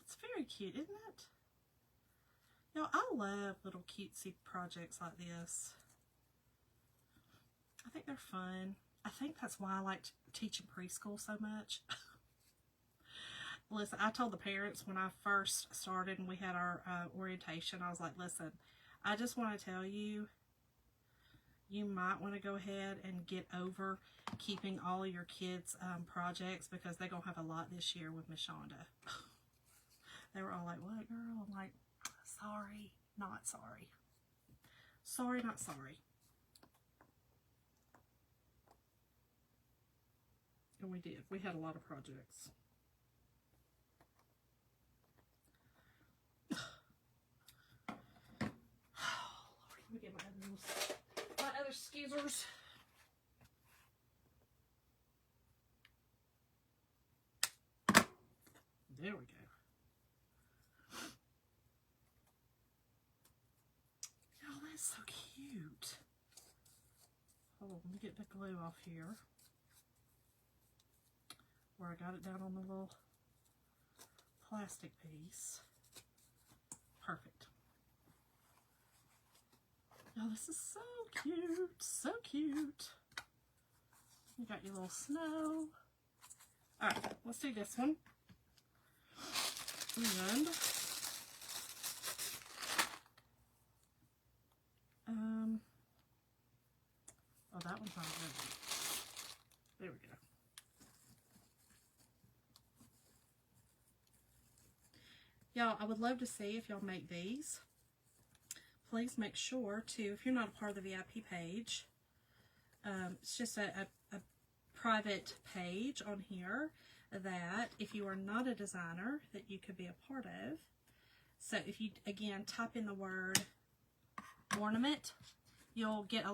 It's very cute, isn't it? You know, I love little cutesy projects like this. I think they're fun. I think that's why I like teaching preschool so much. Listen, I told the parents when I first started and we had our orientation, I was like, listen, I just want to tell you, you might want to go ahead and get over keeping all of your kids' projects because they're going to have a lot this year with Miss Shonda. They were all like, what, girl? I'm like, sorry, not sorry. Sorry, not sorry. And we did. We had a lot of projects. Oh, Lord, let me get my other skeezers. There we go. Oh, that's so cute. Hold on, let me get the glue off here. Where I got it down on the little plastic piece. Perfect. Oh, this is so cute. So cute. You got your little snow. Alright, let's do this one. And oh, that one's not good. There we go. Y'all, I would love to see if y'all make these. Please make sure to, if you're not a part of the VIP page, it's just a private page on here that if you are not a designer that you could be a part of. So if you, again, type in the word ornament, you'll get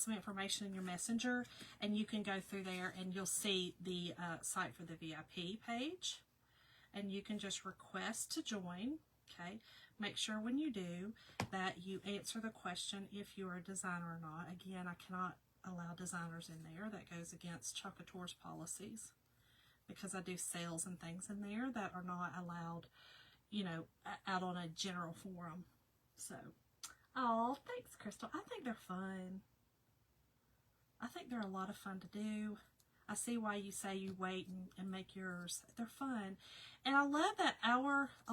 some information in your messenger, and you can go through there and you'll see the site for the VIP page. And you can just request to join, okay? Make sure when you do that you answer the question if you're a designer or not. Again, I cannot allow designers in there. That goes against Chocatour's policies because I do sales and things in there that are not allowed, you know, out on a general forum. So, oh, thanks, Crystal. I think they're fun. I think they're a lot of fun to do. I see why you say you wait and make yours. They're fun. And I love that a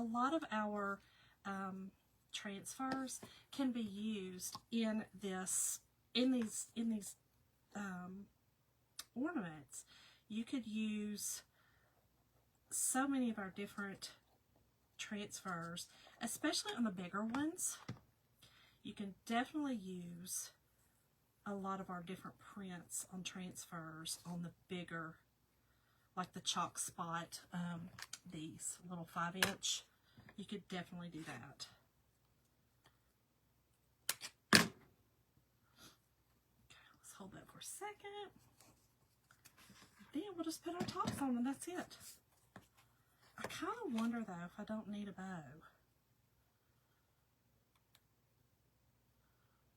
lot of our transfers can be used in these ornaments. You could use so many of our different transfers, especially on the bigger ones. You can definitely use a lot of our different prints on transfers on the bigger, like the chalk spot, these little 5-inch. You could definitely do that. Okay, let's hold that for a second. Then we'll just put our tops on and that's it. I kind of wonder though if I don't need a bow.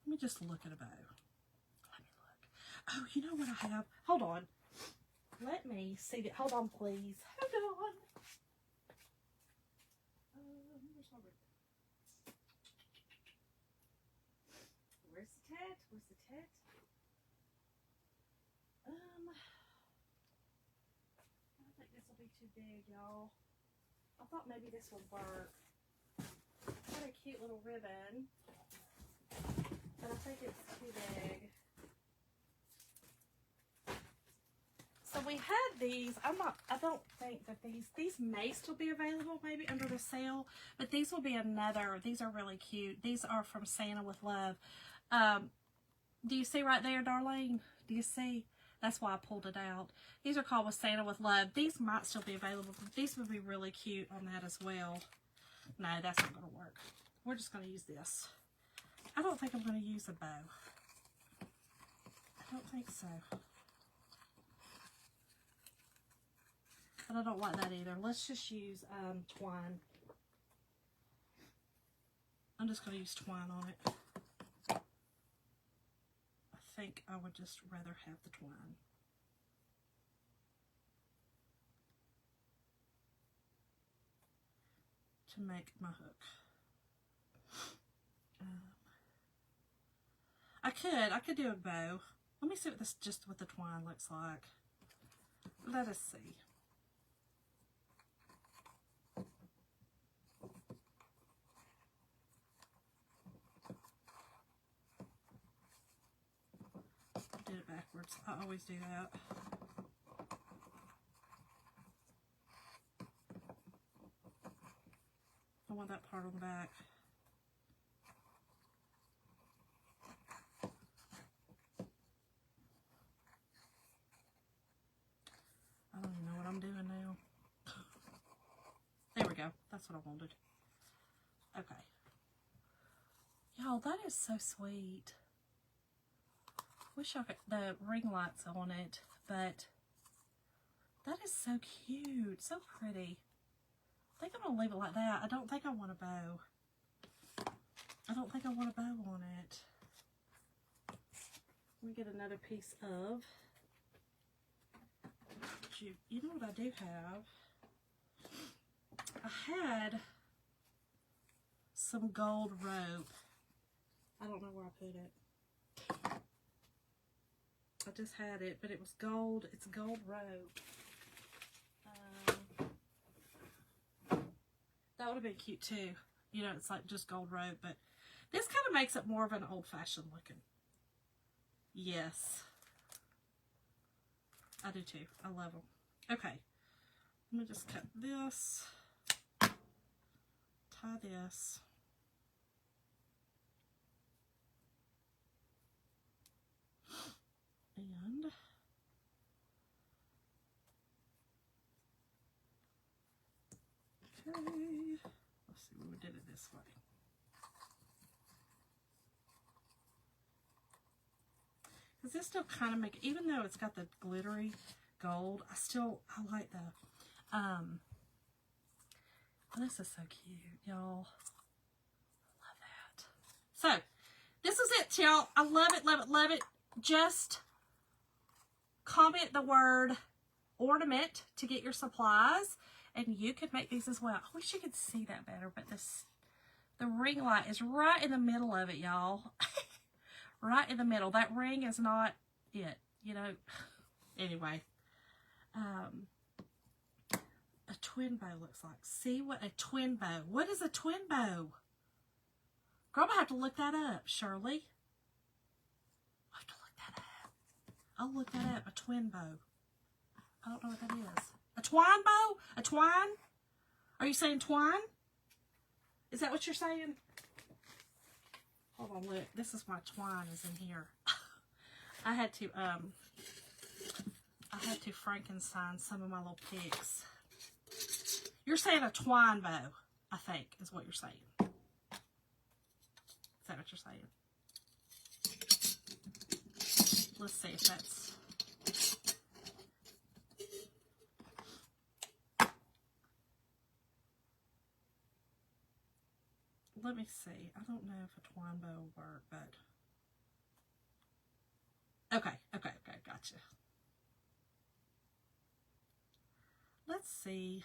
Let me just look at a bow. Let me look. Oh, you know what I have? Hold on. Let me see it. Hold on, please. Hold on. Where's the tat? Where's the tat? I don't think this will be too big, y'all. I thought maybe this would work. What a cute little ribbon. But I think it's too big. So we had these. I don't think that these may still be available maybe under the sale, but these will be another. These are really cute. These are from Santa with Love. Do you see right there, Darlene? Do you see? That's why I pulled it out. These are called With Santa with Love. These might still be available. These would be really cute on that as well. No, that's not going to work. We're just going to use this. I don't think I'm going to use a bow. I don't think so. But I don't like that either. Let's just use twine. I'm just going to use twine on it. I think I would just rather have the twine. To make my hook. I could do a bow. Let me see what this just with the twine looks like. Let us see. I did it backwards. I always do that. I want that part on the back. I don't even know what I'm doing now. There we go. That's what I wanted. Okay. Y'all, that is so sweet. Wish I could, the ring lights on it, but that is so cute. So pretty. I think I'm going to leave it like that. I don't think I want a bow. I don't think I want a bow on it. Let me get another piece of... You know what I do have? I had some gold rope. I don't know where I put it. I just had it, but it was gold. It's gold rope. That would have been cute too. You know, it's like just gold rope, but this kind of makes it more of an old-fashioned looking. Yes. I do too. I love them. Okay. Let me just cut this. Tie this. And okay, let's see when we did it this way. Because this still kind of make, even though it's got the glittery gold, I like the, this is so cute, y'all. Love that. So, this is it, y'all. I love it, love it, love it. Just comment the word ornament to get your supplies, and you could make these as well. I wish you could see that better, but the ring light is right in the middle of it, y'all. Right in the middle. That ring is not it. you know, anyway. A twin bow looks like. See what a twin bow. What is a twin bow? Girl, I'm going to have to look that up, Shirley. I have to look that up. I'll look that up. A twin bow. I don't know what that is. A twine bow? A twine? Are you saying twine? Is that what you're saying? Hold on, look. This is my twine is in here. I had to Frankenstein some of my little pics. You're saying a twine bow, I think, is what you're saying. Is that what you're saying? Let's see if that's... Let me see. I don't know if a twine bow will work, but... Okay, gotcha. Let's see.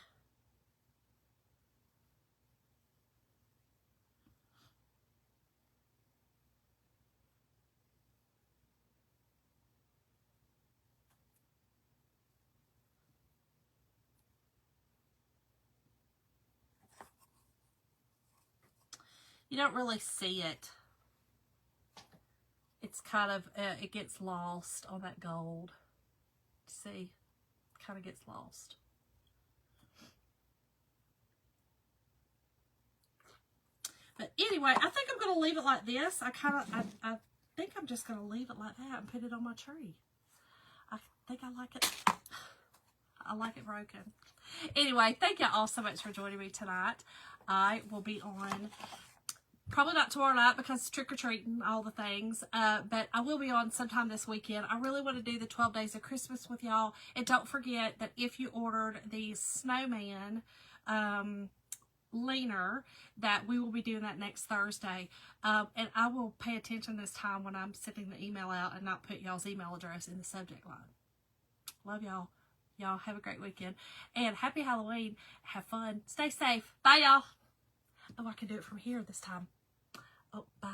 You don't really see it. It's kind of, it gets lost on that gold. See? Kind of gets lost. But anyway, I think I'm going to leave it like this. I think I'm just going to leave it like that and put it on my tree. I think I like it. I like it broken. Anyway, thank you all so much for joining me tonight. I will be on... Probably not tomorrow night because trick-or-treating, all the things. But I will be on sometime this weekend. I really want to do the 12 Days of Christmas with y'all. And don't forget that if you ordered the snowman leaner, that we will be doing that next Thursday. And I will pay attention this time when I'm sending the email out and not put y'all's email address in the subject line. Love y'all. Y'all have a great weekend. And happy Halloween. Have fun. Stay safe. Bye, y'all. Oh, I can do it from here this time. Oh, bye.